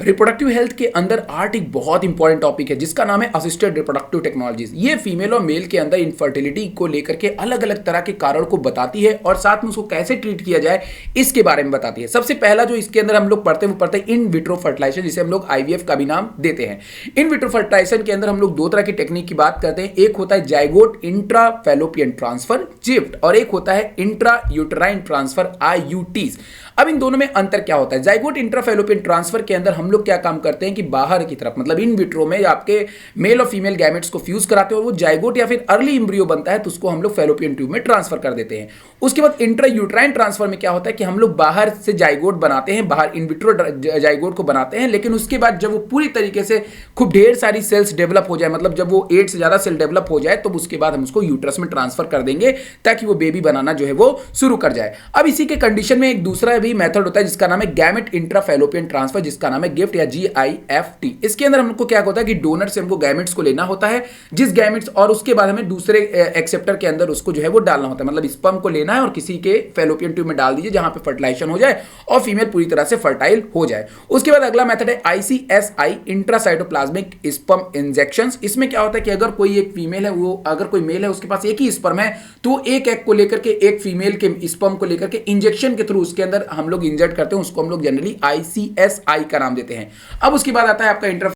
Reproductive health के अंदर art एक बहुत इंपॉर्टेंट टॉपिक है जिसका नाम है असिस्टेड रिप्रोडक्टिव टेक्नोलॉजीज। ये फीमेल और मेल के अंदर इनफर्टिलिटी को लेकर के अलग अलग तरह के कारण को बताती है और साथ में उसको कैसे ट्रीट किया जाए इसके बारे में बताती है। सबसे पहला जो इसके अंदर हम लोग पढ़ते हैं वो पढ़ते हैं इन विट्रो फर्टिलाइजेशन, जिसे हम लोग आईवीएफ का भी नाम देते हैं। इन विट्रो फर्टिलाइजेशन के अंदर हम लोग दो तरह की टेक्निक की बात करते हैं। एक होता है zygote intra fallopian transfer gift और एक होता है इंट्रा यूटेराइन ट्रांसफर आईयूटीज। अब इन दोनों में अंतर क्या होता है? जाइगोट इंट्राफैलोपियन ट्रांसफर के अंदर हम लोग क्या काम करते हैं कि बाहर की तरफ मतलब इन विट्रो में आपके मेल और फीमेल गैमेट्स को फ्यूज कराते हैं और वो जाइगोट या फिर अर्ली एम्ब्रियो बनता है तो उसको हम लोग फैलोपियन ट्यूब में ट्रांसफर कर देते हैं। उसके बाद इंट्रा यूट्राइन ट्रांसफर में क्या होता है कि हम लोग बाहर से जाइगोट बनाते हैं, बाहर इन विट्रो जाइगोट को बनाते हैं, लेकिन उसके बाद जब वो पूरी तरीके से खूब ढेर सारी सेल्स डेवलप हो जाए, मतलब जब वो 8 से ज्यादा सेल डेवलप हो जाए तो उसके बाद हम उसको यूट्रस में ट्रांसफर कर देंगे ताकि वो बेबी बनाना जो है वो शुरू कर जाए। अब इसी के कंडीशन में एक दूसरा भी मेथड होता है जिसका नाम है गैमेट इंट्राफैलोपियन ट्रांसफर, जिसका नाम है गिफ्ट या GIFT। इसके अंदर हमको क्या होता है कि डोनर से हमको गैमेट्स को लेना होता है, जिस गैमेट्स और उसके बाद हमें दूसरे एक्सेप्टर के अंदर उसको जो है वो डालना होता है, मतलब स्पर्म को लेना है और किसी के फैलोपियन ट्यूब में डाल दीजिए जहां पे फर्टिलाइजेशन हो जाए और फीमेल पूरी तरह से फर्टाइल हो जाए। उसके बाद अगला मेथड है ICSI इंट्रासाइटोप्लाज्मिक स्पर्म इंजेक्शंस। इसमें क्या होता है कि अगर कोई एक फीमेल है, वो अगर कोई मेल है उसके पास एक ही स्पर्म है तो एक एग को लेकर के एक फीमेल के स्पर्म को लेकर के इंजेक्शन के थ्रू उसके अंदर हम लोग इंजेक्ट करते हैं, उसको हम लोग जनरली ICSI का नाम देते हैं। अब उसके बाद आता है आपका इंटर